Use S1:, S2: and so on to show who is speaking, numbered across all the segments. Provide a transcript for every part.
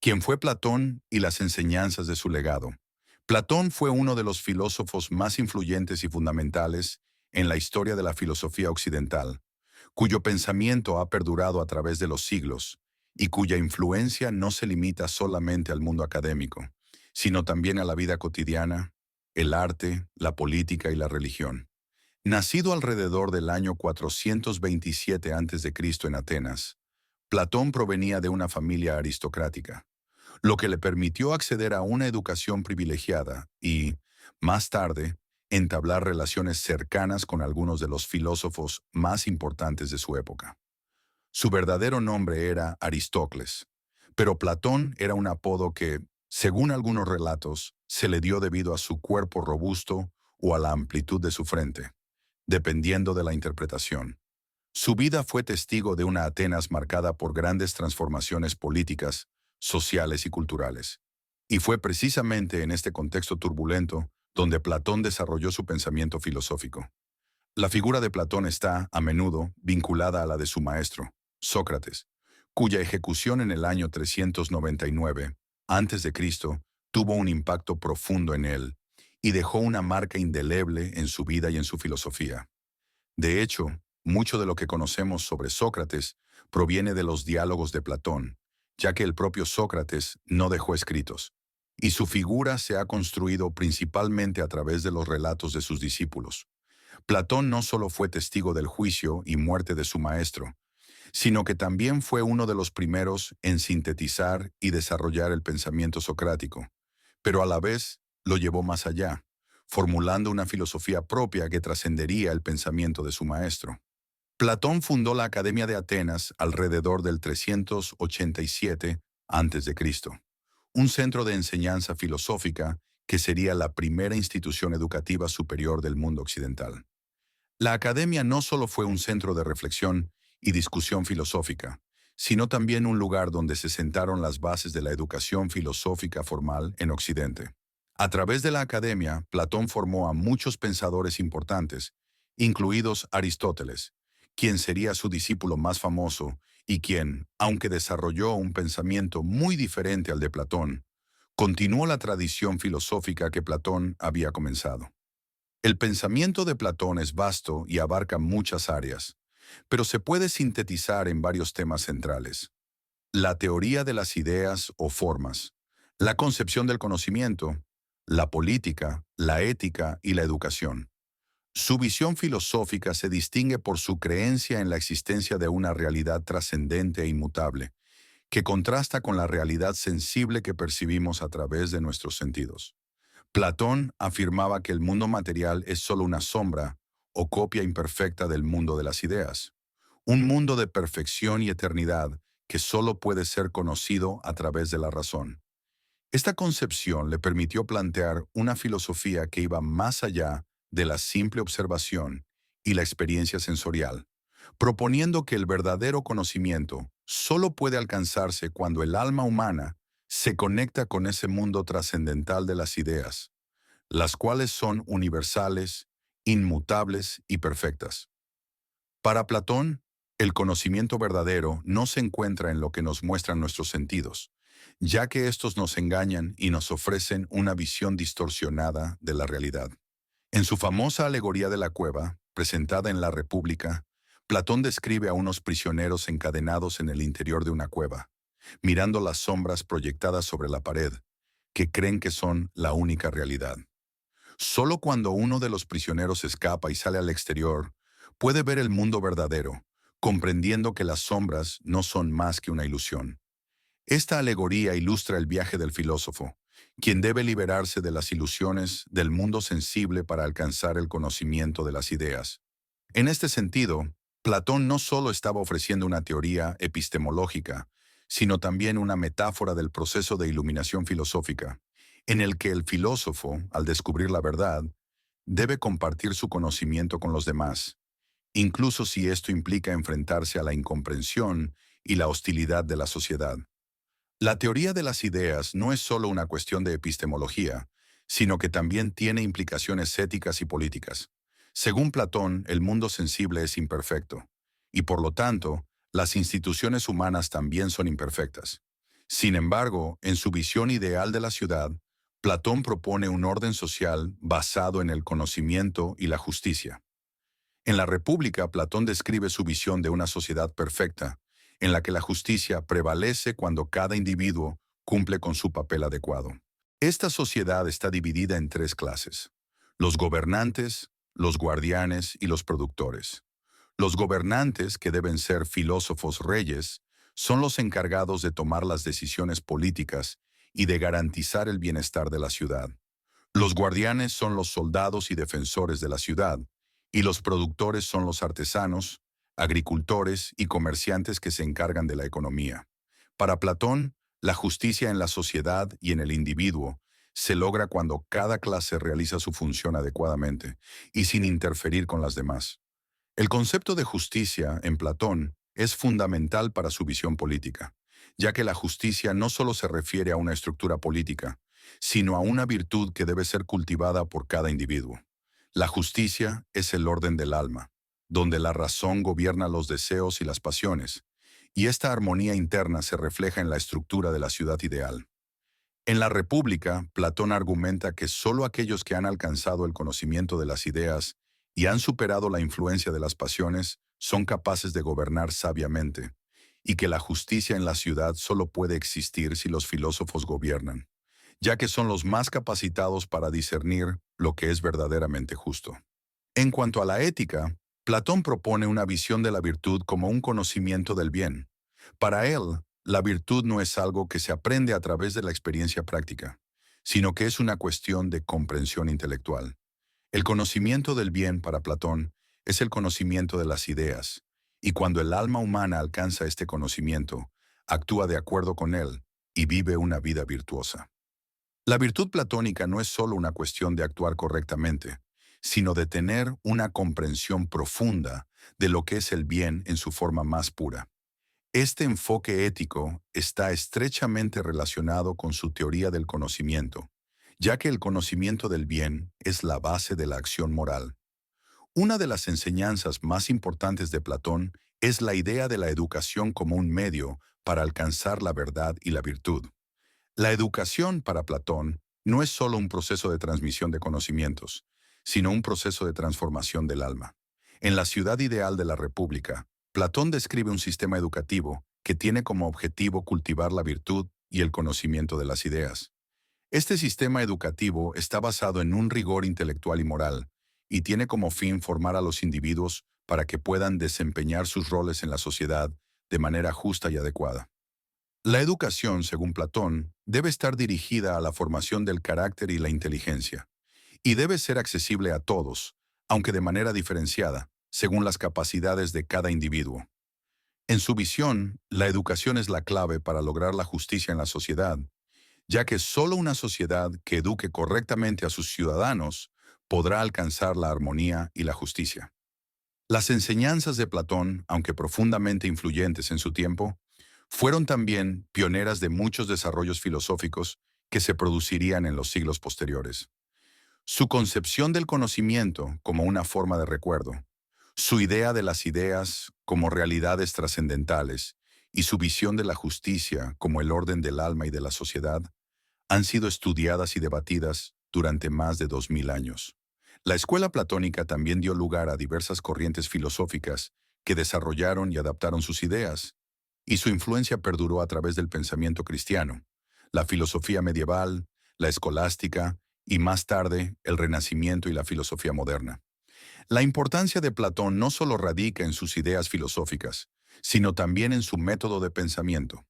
S1: quien fue Platón y las enseñanzas de su legado. Platón fue uno de los filósofos más influyentes y fundamentales en la historia de la filosofía occidental, cuyo pensamiento ha perdurado a través de los siglos y cuya influencia no se limita solamente al mundo académico, sino también a la vida cotidiana, el arte, la política y la religión. Nacido alrededor del año 427 a.C. en Atenas, Platón provenía de una familia aristocrática, lo que le permitió acceder a una educación privilegiada y, más tarde, entablar relaciones cercanas con algunos de los filósofos más importantes de su época. Su verdadero nombre era Aristócles, pero Platón era un apodo que, según algunos relatos, se le dio debido a su cuerpo robusto o a la amplitud de su frente, dependiendo de la interpretación. Su vida fue testigo de una Atenas marcada por grandes transformaciones políticas, sociales y culturales. Y fue precisamente en este contexto turbulento donde Platón desarrolló su pensamiento filosófico. La figura de Platón está, a menudo, vinculada a la de su maestro, Sócrates, cuya ejecución en el año 399 a.C. tuvo un impacto profundo en él y dejó una marca indeleble en su vida y en su filosofía. De hecho, mucho de lo que conocemos sobre Sócrates proviene de los diálogos de Platón, ya que el propio Sócrates no dejó escritos, y su figura se ha construido principalmente a través de los relatos de sus discípulos. Platón no solo fue testigo del juicio y muerte de su maestro, sino que también fue uno de los primeros en sintetizar y desarrollar el pensamiento socrático, pero a la vez lo llevó más allá, formulando una filosofía propia que trascendería el pensamiento de su maestro. Platón fundó la Academia de Atenas alrededor del 387 a.C., un centro de enseñanza filosófica que sería la primera institución educativa superior del mundo occidental. La academia no solo fue un centro de reflexión y discusión filosófica, sino también un lugar donde se sentaron las bases de la educación filosófica formal en Occidente. A través de la academia, Platón formó a muchos pensadores importantes, incluidos Aristóteles, quien sería su discípulo más famoso y quien, aunque desarrolló un pensamiento muy diferente al de Platón, continuó la tradición filosófica que Platón había comenzado. El pensamiento de Platón es vasto y abarca muchas áreas, pero se puede sintetizar en varios temas centrales: la teoría de las ideas o formas, la concepción del conocimiento, la política, la ética y la educación. Su visión filosófica se distingue por su creencia en la existencia de una realidad trascendente e inmutable, que contrasta con la realidad sensible que percibimos a través de nuestros sentidos. Platón afirmaba que el mundo material es solo una sombra o copia imperfecta del mundo de las ideas, un mundo de perfección y eternidad que solo puede ser conocido a través de la razón. Esta concepción le permitió plantear una filosofía que iba más allá de la simple observación y la experiencia sensorial, proponiendo que el verdadero conocimiento solo puede alcanzarse cuando el alma humana se conecta con ese mundo trascendental de las ideas, las cuales son universales, inmutables y perfectas. Para Platón, el conocimiento verdadero no se encuentra en lo que nos muestran nuestros sentidos, ya que estos nos engañan y nos ofrecen una visión distorsionada de la realidad. En su famosa alegoría de la cueva, presentada en la República, Platón describe a unos prisioneros encadenados en el interior de una cueva, mirando las sombras proyectadas sobre la pared, que creen que son la única realidad. Solo cuando uno de los prisioneros escapa y sale al exterior, puede ver el mundo verdadero, comprendiendo que las sombras no son más que una ilusión. Esta alegoría ilustra el viaje del filósofo, quien debe liberarse de las ilusiones del mundo sensible para alcanzar el conocimiento de las ideas. En este sentido, Platón no solo estaba ofreciendo una teoría epistemológica, sino también una metáfora del proceso de iluminación filosófica, en el que el filósofo, al descubrir la verdad, debe compartir su conocimiento con los demás, incluso si esto implica enfrentarse a la incomprensión y la hostilidad de la sociedad. La teoría de las ideas no es solo una cuestión de epistemología, sino que también tiene implicaciones éticas y políticas. Según Platón, el mundo sensible es imperfecto, y por lo tanto, las instituciones humanas también son imperfectas. Sin embargo, en su visión ideal de la ciudad, Platón propone un orden social basado en el conocimiento y la justicia. En la República, Platón describe su visión de una sociedad perfecta, en la que la justicia prevalece cuando cada individuo cumple con su papel adecuado. Esta sociedad está dividida en tres clases: los gobernantes, los guardianes y los productores. Los gobernantes, que deben ser filósofos reyes, son los encargados de tomar las decisiones políticas y de garantizar el bienestar de la ciudad. Los guardianes son los soldados y defensores de la ciudad, y los productores son los artesanos, agricultores y comerciantes que se encargan de la economía. Para Platón, la justicia en la sociedad y en el individuo se logra cuando cada clase realiza su función adecuadamente y sin interferir con las demás. El concepto de justicia en Platón es fundamental para su visión política, ya que la justicia no solo se refiere a una estructura política, sino a una virtud que debe ser cultivada por cada individuo. La justicia es el orden del alma, donde la razón gobierna los deseos y las pasiones, y esta armonía interna se refleja en la estructura de la ciudad ideal. En la República, Platón argumenta que solo aquellos que han alcanzado el conocimiento de las ideas y han superado la influencia de las pasiones son capaces de gobernar sabiamente, y que la justicia en la ciudad solo puede existir si los filósofos gobiernan, ya que son los más capacitados para discernir lo que es verdaderamente justo. En cuanto a la ética, Platón propone una visión de la virtud como un conocimiento del bien. Para él, la virtud no es algo que se aprende a través de la experiencia práctica, sino que es una cuestión de comprensión intelectual. El conocimiento del bien para Platón es el conocimiento de las ideas, y cuando el alma humana alcanza este conocimiento, actúa de acuerdo con él y vive una vida virtuosa. La virtud platónica no es solo una cuestión de actuar correctamente, sino de tener una comprensión profunda de lo que es el bien en su forma más pura. Este enfoque ético está estrechamente relacionado con su teoría del conocimiento, ya que el conocimiento del bien es la base de la acción moral. Una de las enseñanzas más importantes de Platón es la idea de la educación como un medio para alcanzar la verdad y la virtud. La educación para Platón no es solo un proceso de transmisión de conocimientos, sino un proceso de transformación del alma. En la ciudad ideal de la República, Platón describe un sistema educativo que tiene como objetivo cultivar la virtud y el conocimiento de las ideas. Este sistema educativo está basado en un rigor intelectual y moral, y tiene como fin formar a los individuos para que puedan desempeñar sus roles en la sociedad de manera justa y adecuada. La educación, según Platón, debe estar dirigida a la formación del carácter y la inteligencia, y debe ser accesible a todos, aunque de manera diferenciada, según las capacidades de cada individuo. En su visión, la educación es la clave para lograr la justicia en la sociedad, ya que solo una sociedad que eduque correctamente a sus ciudadanos podrá alcanzar la armonía y la justicia. Las enseñanzas de Platón, aunque profundamente influyentes en su tiempo, fueron también pioneras de muchos desarrollos filosóficos que se producirían en los siglos posteriores. Su concepción del conocimiento como una forma de recuerdo, su idea de las ideas como realidades trascendentales y su visión de la justicia como el orden del alma y de la sociedad han sido estudiadas y debatidas durante más de 2000 años. La escuela platónica también dio lugar a diversas corrientes filosóficas que desarrollaron y adaptaron sus ideas, y su influencia perduró a través del pensamiento cristiano, la filosofía medieval, la escolástica y más tarde el Renacimiento y la filosofía moderna. La importancia de Platón no solo radica en sus ideas filosóficas, sino también en su método de pensamiento.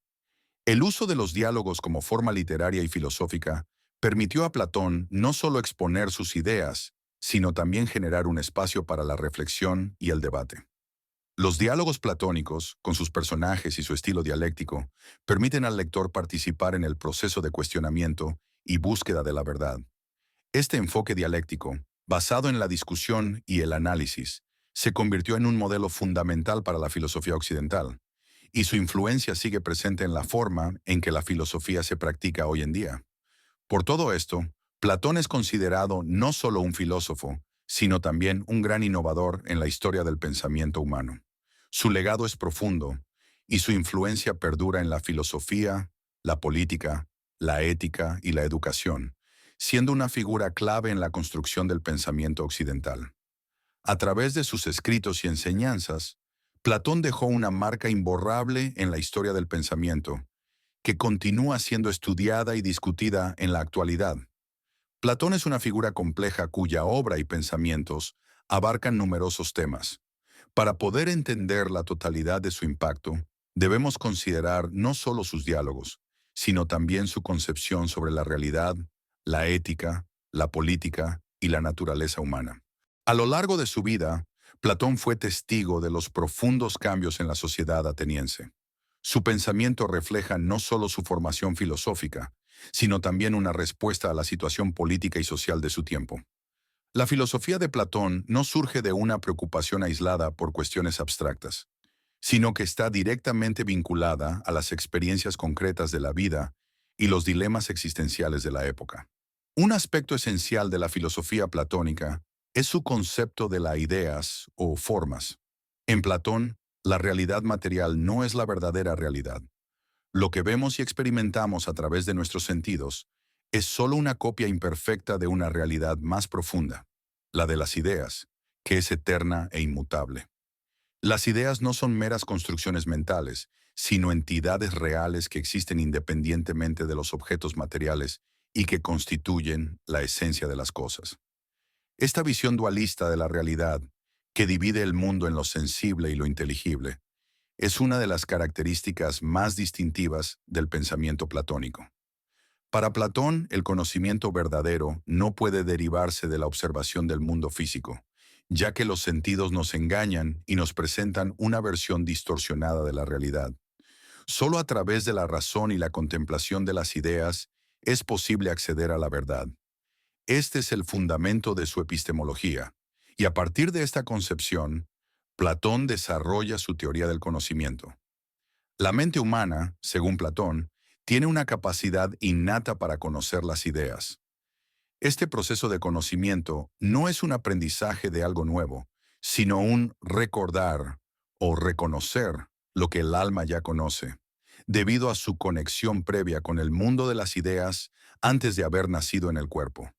S1: El uso de los diálogos como forma literaria y filosófica permitió a Platón no solo exponer sus ideas, sino también generar un espacio para la reflexión y el debate. Los diálogos platónicos, con sus personajes y su estilo dialéctico, permiten al lector participar en el proceso de cuestionamiento y búsqueda de la verdad. Este enfoque dialéctico, basado en la discusión y el análisis, se convirtió en un modelo fundamental para la filosofía occidental, y su influencia sigue presente en la forma en que la filosofía se practica hoy en día. Por todo esto, Platón es considerado no solo un filósofo, sino también un gran innovador en la historia del pensamiento humano. Su legado es profundo, y su influencia perdura en la filosofía, la política, la ética y la educación, siendo una figura clave en la construcción del pensamiento occidental. A través de sus escritos y enseñanzas, Platón dejó una marca imborrable en la historia del pensamiento, que continúa siendo estudiada y discutida en la actualidad. Platón es una figura compleja cuya obra y pensamientos abarcan numerosos temas. Para poder entender la totalidad de su impacto, debemos considerar no solo sus diálogos, sino también su concepción sobre la realidad, la ética, la política y la naturaleza humana. A lo largo de su vida, Platón fue testigo de los profundos cambios en la sociedad ateniense. Su pensamiento refleja no solo su formación filosófica, sino también una respuesta a la situación política y social de su tiempo. La filosofía de Platón no surge de una preocupación aislada por cuestiones abstractas, sino que está directamente vinculada a las experiencias concretas de la vida y los dilemas existenciales de la época. Un aspecto esencial de la filosofía platónica es su concepto de las ideas o formas. En Platón, la realidad material no es la verdadera realidad. Lo que vemos y experimentamos a través de nuestros sentidos es solo una copia imperfecta de una realidad más profunda, la de las ideas, que es eterna e inmutable. Las ideas no son meras construcciones mentales, sino entidades reales que existen independientemente de los objetos materiales y que constituyen la esencia de las cosas. Esta visión dualista de la realidad, que divide el mundo en lo sensible y lo inteligible, es una de las características más distintivas del pensamiento platónico. Para Platón, el conocimiento verdadero no puede derivarse de la observación del mundo físico, ya que los sentidos nos engañan y nos presentan una versión distorsionada de la realidad. Solo a través de la razón y la contemplación de las ideas es posible acceder a la verdad. Este es el fundamento de su epistemología, y a partir de esta concepción, Platón desarrolla su teoría del conocimiento. La mente humana, según Platón, tiene una capacidad innata para conocer las ideas. Este proceso de conocimiento no es un aprendizaje de algo nuevo, sino un recordar o reconocer lo que el alma ya conoce, debido a su conexión previa con el mundo de las ideas antes de haber nacido en el cuerpo.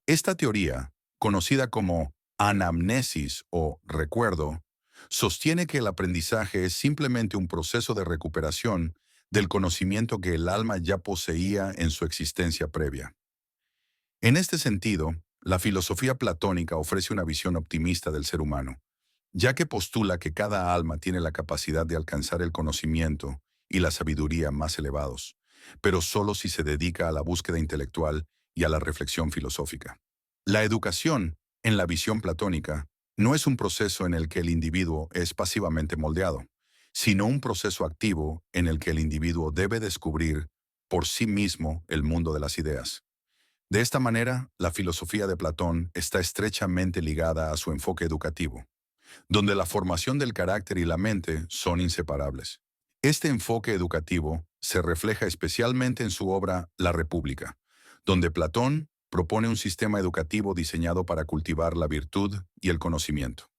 S1: Esta teoría, conocida como anamnesis o recuerdo, sostiene que el aprendizaje es simplemente un proceso de recuperación del conocimiento que el alma ya poseía en su existencia previa. En este sentido, la filosofía platónica ofrece una visión optimista del ser humano, ya que postula que cada alma tiene la capacidad de alcanzar el conocimiento y la sabiduría más elevados, pero solo si se dedica a la búsqueda intelectual y a la reflexión filosófica. La educación, en la visión platónica, no es un proceso en el que el individuo es pasivamente moldeado, sino un proceso activo en el que el individuo debe descubrir por sí mismo el mundo de las ideas. De esta manera, la filosofía de Platón está estrechamente ligada a su enfoque educativo, donde la formación del carácter y la mente son inseparables. Este enfoque educativo se refleja especialmente en su obra La República, donde Platón propone un sistema educativo diseñado para cultivar la virtud y el conocimiento.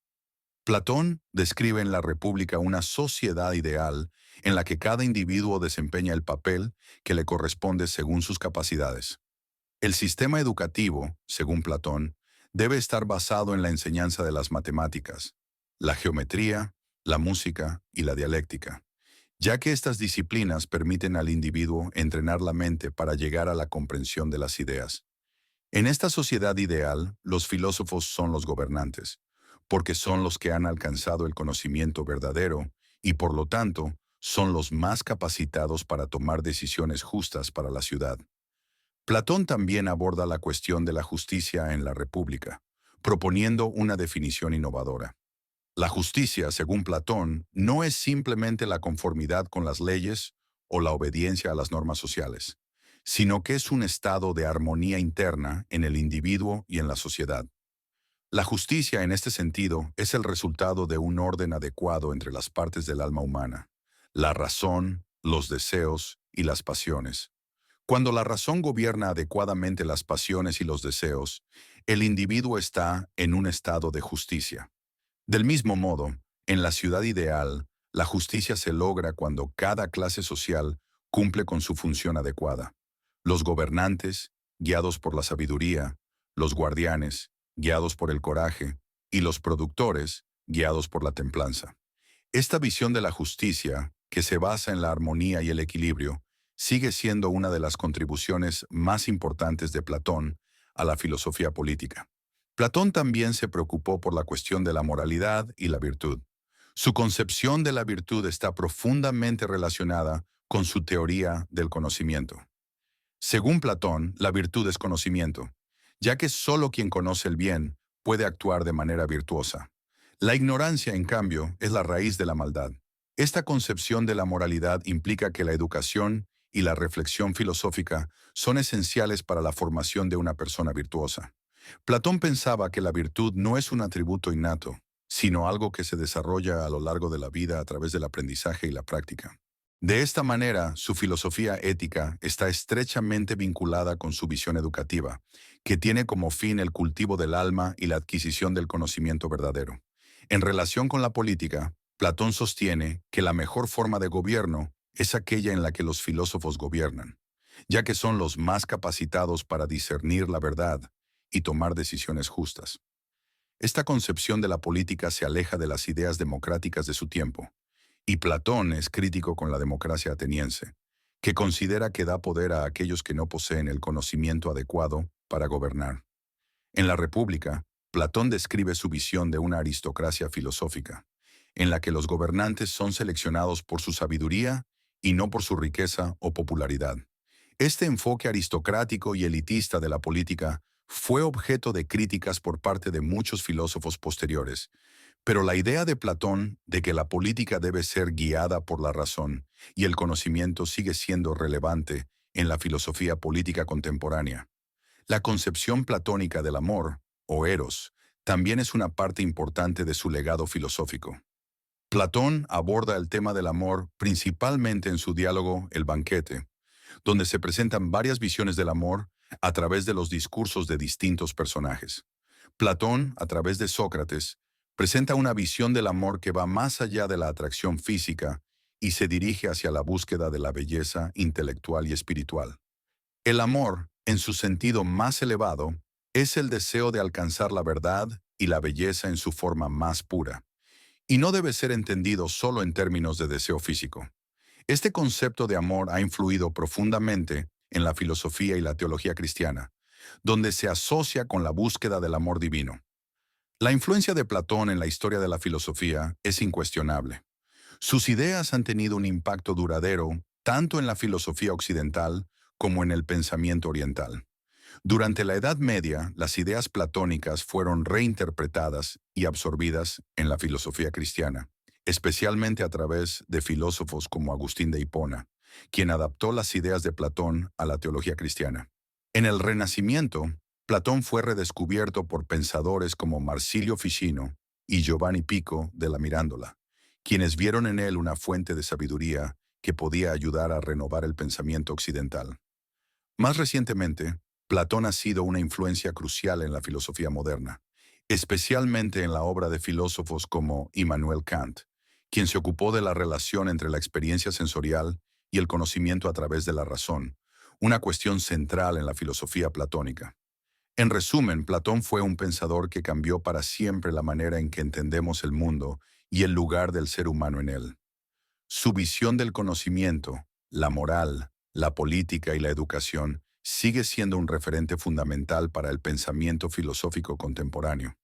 S1: Platón describe en La República una sociedad ideal en la que cada individuo desempeña el papel que le corresponde según sus capacidades. El sistema educativo, según Platón, debe estar basado en la enseñanza de las matemáticas, la geometría, la música y la dialéctica, ya que estas disciplinas permiten al individuo entrenar la mente para llegar a la comprensión de las ideas. En esta sociedad ideal, los filósofos son los gobernantes, porque son los que han alcanzado el conocimiento verdadero y, por lo tanto, son los más capacitados para tomar decisiones justas para la ciudad. Platón también aborda la cuestión de la justicia en la República, proponiendo una definición innovadora. La justicia, según Platón, no es simplemente la conformidad con las leyes o la obediencia a las normas sociales, sino que es un estado de armonía interna en el individuo y en la sociedad. La justicia, en este sentido, es el resultado de un orden adecuado entre las partes del alma humana, la razón, los deseos y las pasiones. Cuando la razón gobierna adecuadamente las pasiones y los deseos, el individuo está en un estado de justicia. Del mismo modo, en la ciudad ideal, la justicia se logra cuando cada clase social cumple con su función adecuada. Los gobernantes, guiados por la sabiduría, los guardianes, guiados por el coraje, y los productores, guiados por la templanza. Esta visión de la justicia, que se basa en la armonía y el equilibrio, sigue siendo una de las contribuciones más importantes de Platón a la filosofía política. Platón también se preocupó por la cuestión de la moralidad y la virtud. Su concepción de la virtud está profundamente relacionada con su teoría del conocimiento. Según Platón, la virtud es conocimiento, ya que solo quien conoce el bien puede actuar de manera virtuosa. La ignorancia, en cambio, es la raíz de la maldad. Esta concepción de la moralidad implica que la educación y la reflexión filosófica son esenciales para la formación de una persona virtuosa. Platón pensaba que la virtud no es un atributo innato, sino algo que se desarrolla a lo largo de la vida a través del aprendizaje y la práctica. De esta manera, su filosofía ética está estrechamente vinculada con su visión educativa, que tiene como fin el cultivo del alma y la adquisición del conocimiento verdadero. En relación con la política, Platón sostiene que la mejor forma de gobierno es aquella en la que los filósofos gobiernan, ya que son los más capacitados para discernir la verdad y tomar decisiones justas. Esta concepción de la política se aleja de las ideas democráticas de su tiempo, y Platón es crítico con la democracia ateniense, que considera que da poder a aquellos que no poseen el conocimiento adecuado para gobernar. En la República, Platón describe su visión de una aristocracia filosófica, en la que los gobernantes son seleccionados por su sabiduría y no por su riqueza o popularidad. Este enfoque aristocrático y elitista de la política fue objeto de críticas por parte de muchos filósofos posteriores, pero la idea de Platón de que la política debe ser guiada por la razón y el conocimiento sigue siendo relevante en la filosofía política contemporánea. La concepción platónica del amor, o eros, también es una parte importante de su legado filosófico. Platón aborda el tema del amor principalmente en su diálogo El banquete, donde se presentan varias visiones del amor a través de los discursos de distintos personajes. Platón, a través de Sócrates, presenta una visión del amor que va más allá de la atracción física y se dirige hacia la búsqueda de la belleza intelectual y espiritual. El amor, en su sentido más elevado, es el deseo de alcanzar la verdad y la belleza en su forma más pura, y no debe ser entendido solo en términos de deseo físico. Este concepto de amor ha influido profundamente en la filosofía y la teología cristiana, donde se asocia con la búsqueda del amor divino. La influencia de Platón en la historia de la filosofía es incuestionable. Sus ideas han tenido un impacto duradero tanto en la filosofía occidental como en el pensamiento oriental. Durante la Edad Media, las ideas platónicas fueron reinterpretadas y absorbidas en la filosofía cristiana, especialmente a través de filósofos como Agustín de Hipona, quien adaptó las ideas de Platón a la teología cristiana. En el Renacimiento, Platón fue redescubierto por pensadores como Marsilio Ficino y Giovanni Pico de la Mirandola, quienes vieron en él una fuente de sabiduría que podía ayudar a renovar el pensamiento occidental. Más recientemente, Platón ha sido una influencia crucial en la filosofía moderna, especialmente en la obra de filósofos como Immanuel Kant, quien se ocupó de la relación entre la experiencia sensorial y el conocimiento a través de la razón, una cuestión central en la filosofía platónica. En resumen, Platón fue un pensador que cambió para siempre la manera en que entendemos el mundo y el lugar del ser humano en él. Su visión del conocimiento, la moral, la política y la educación sigue siendo un referente fundamental para el pensamiento filosófico contemporáneo.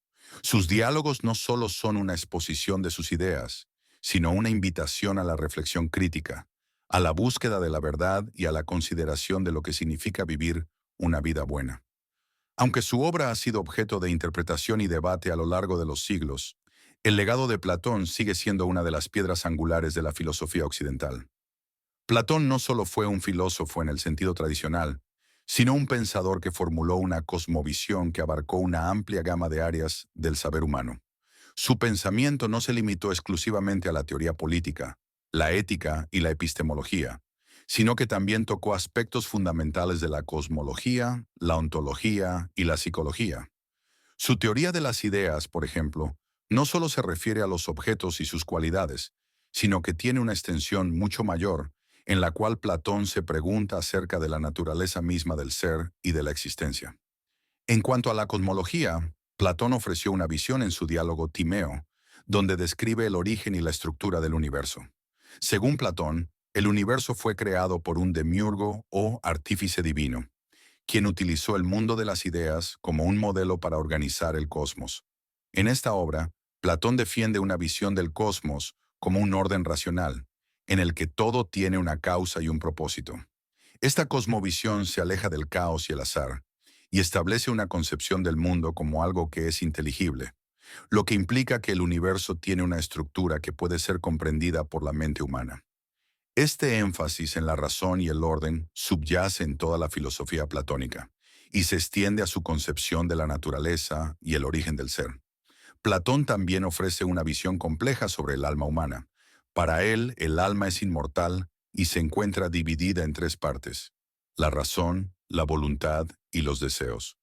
S1: Sus diálogos no solo son una exposición de sus ideas, sino una invitación a la reflexión crítica, a la búsqueda de la verdad y a la consideración de lo que significa vivir una vida buena. Aunque su obra ha sido objeto de interpretación y debate a lo largo de los siglos, el legado de Platón sigue siendo una de las piedras angulares de la filosofía occidental. Platón no solo fue un filósofo en el sentido tradicional, sino un pensador que formuló una cosmovisión que abarcó una amplia gama de áreas del saber humano. Su pensamiento no se limitó exclusivamente a la teoría política, la ética y la epistemología, sino que también tocó aspectos fundamentales de la cosmología, la ontología y la psicología. Su teoría de las ideas, por ejemplo, no solo se refiere a los objetos y sus cualidades, sino que tiene una extensión mucho mayor en la cual Platón se pregunta acerca de la naturaleza misma del ser y de la existencia. En cuanto a la cosmología, Platón ofreció una visión en su diálogo Timeo, donde describe el origen y la estructura del universo. Según Platón, el universo fue creado por un demiurgo o artífice divino, quien utilizó el mundo de las ideas como un modelo para organizar el cosmos. En esta obra, Platón defiende una visión del cosmos como un orden racional, en el que todo tiene una causa y un propósito. Esta cosmovisión se aleja del caos y el azar, y establece una concepción del mundo como algo que es inteligible, lo que implica que el universo tiene una estructura que puede ser comprendida por la mente humana. Este énfasis en la razón y el orden subyace en toda la filosofía platónica, y se extiende a su concepción de la naturaleza y el origen del ser. Platón también ofrece una visión compleja sobre el alma humana. Para él, el alma es inmortal y se encuentra dividida en tres partes: la razón, la voluntad y los deseos.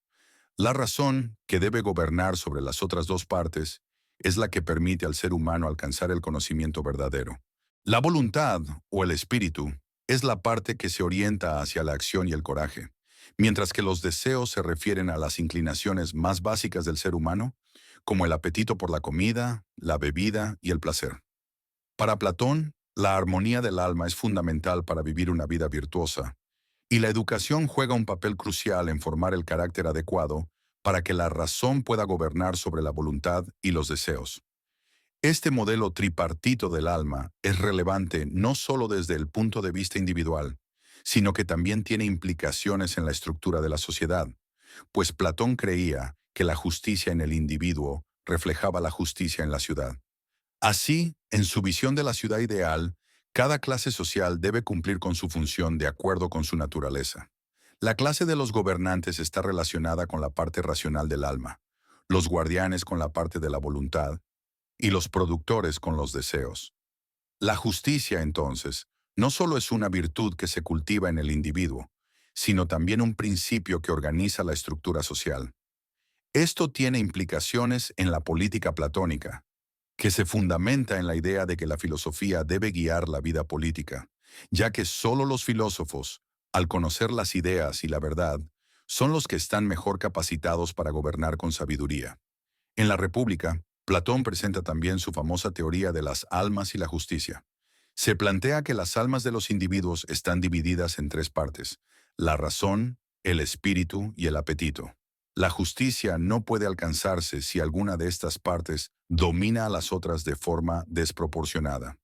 S1: La razón, que debe gobernar sobre las otras dos partes, es la que permite al ser humano alcanzar el conocimiento verdadero. La voluntad, o el espíritu, es la parte que se orienta hacia la acción y el coraje, mientras que los deseos se refieren a las inclinaciones más básicas del ser humano, como el apetito por la comida, la bebida y el placer. Para Platón, la armonía del alma es fundamental para vivir una vida virtuosa, y la educación juega un papel crucial en formar el carácter adecuado para que la razón pueda gobernar sobre la voluntad y los deseos. Este modelo tripartito del alma es relevante no solo desde el punto de vista individual, sino que también tiene implicaciones en la estructura de la sociedad, pues Platón creía que la justicia en el individuo reflejaba la justicia en la ciudad. Así, en su visión de la ciudad ideal, cada clase social debe cumplir con su función de acuerdo con su naturaleza. La clase de los gobernantes está relacionada con la parte racional del alma, los guardianes con la parte de la voluntad y los productores con los deseos. La justicia, entonces, no solo es una virtud que se cultiva en el individuo, sino también un principio que organiza la estructura social. Esto tiene implicaciones en la política platónica, que se fundamenta en la idea de que la filosofía debe guiar la vida política, ya que solo los filósofos, al conocer las ideas y la verdad, son los que están mejor capacitados para gobernar con sabiduría. En la República, Platón presenta también su famosa teoría de las almas y la justicia. Se plantea que las almas de los individuos están divididas en tres partes: la razón, el espíritu y el apetito. La justicia no puede alcanzarse si alguna de estas partes domina a las otras de forma desproporcionada.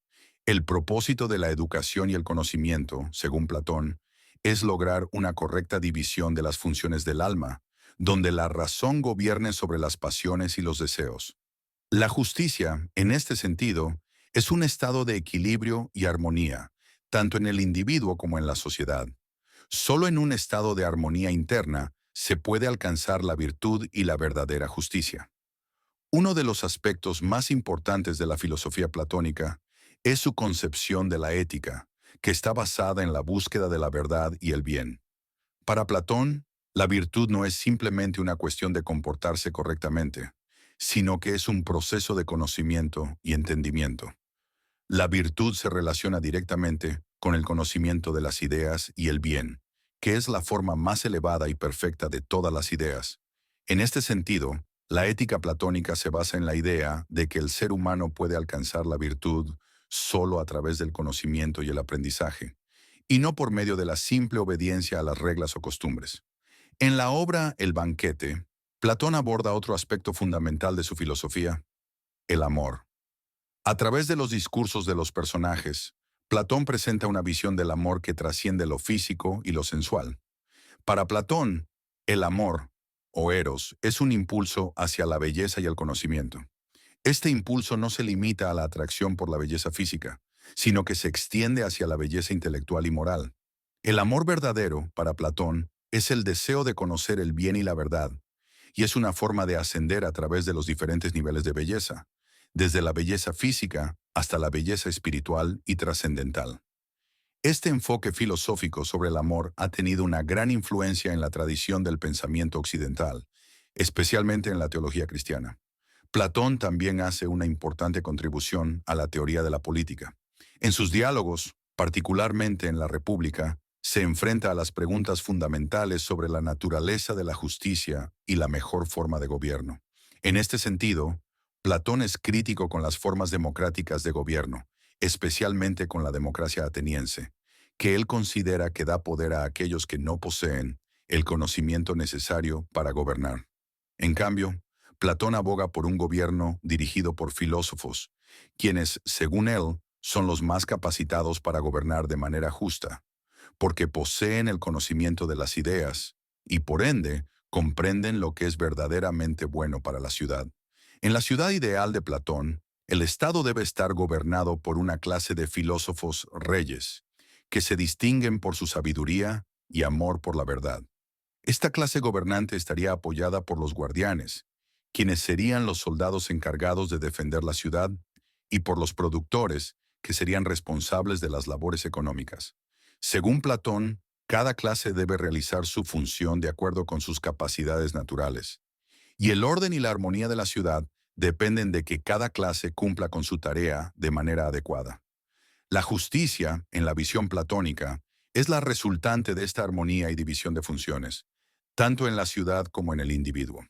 S1: El propósito de la educación y el conocimiento, según Platón, es lograr una correcta división de las funciones del alma, donde la razón gobierne sobre las pasiones y los deseos. La justicia, en este sentido, es un estado de equilibrio y armonía, tanto en el individuo como en la sociedad. Solo en un estado de armonía interna se puede alcanzar la virtud y la verdadera justicia. Uno de los aspectos más importantes de la filosofía platónica es su concepción de la ética, que está basada en la búsqueda de la verdad y el bien. Para Platón, la virtud no es simplemente una cuestión de comportarse correctamente, sino que es un proceso de conocimiento y entendimiento. La virtud se relaciona directamente con el conocimiento de las ideas y el bien, que es la forma más elevada y perfecta de todas las ideas. En este sentido, la ética platónica se basa en la idea de que el ser humano puede alcanzar la virtud solo a través del conocimiento y el aprendizaje, y no por medio de la simple obediencia a las reglas o costumbres. En la obra El banquete, Platón aborda otro aspecto fundamental de su filosofía: el amor. A través de los discursos de los personajes, Platón presenta una visión del amor que trasciende lo físico y lo sensual. Para Platón, el amor, o eros, es un impulso hacia la belleza y el conocimiento. Este impulso no se limita a la atracción por la belleza física, sino que se extiende hacia la belleza intelectual y moral. El amor verdadero, para Platón, es el deseo de conocer el bien y la verdad, y es una forma de ascender a través de los diferentes niveles de belleza, desde la belleza física hasta la belleza espiritual y trascendental. Este enfoque filosófico sobre el amor ha tenido una gran influencia en la tradición del pensamiento occidental, especialmente en la teología cristiana. Platón también hace una importante contribución a la teoría de la política. En sus diálogos, particularmente en la República, se enfrenta a las preguntas fundamentales sobre la naturaleza de la justicia y la mejor forma de gobierno. En este sentido, Platón es crítico con las formas democráticas de gobierno, especialmente con la democracia ateniense, que él considera que da poder a aquellos que no poseen el conocimiento necesario para gobernar. En cambio, Platón aboga por un gobierno dirigido por filósofos, quienes, según él, son los más capacitados para gobernar de manera justa, porque poseen el conocimiento de las ideas y, por ende, comprenden lo que es verdaderamente bueno para la ciudad. En la ciudad ideal de Platón, el Estado debe estar gobernado por una clase de filósofos reyes, que se distinguen por su sabiduría y amor por la verdad. Esta clase gobernante estaría apoyada por los guardianes, quienes serían los soldados encargados de defender la ciudad, y por los productores, que serían responsables de las labores económicas. Según Platón, cada clase debe realizar su función de acuerdo con sus capacidades naturales, y el orden y la armonía de la ciudad dependen de que cada clase cumpla con su tarea de manera adecuada. La justicia, en la visión platónica, es la resultante de esta armonía y división de funciones, tanto en la ciudad como en el individuo.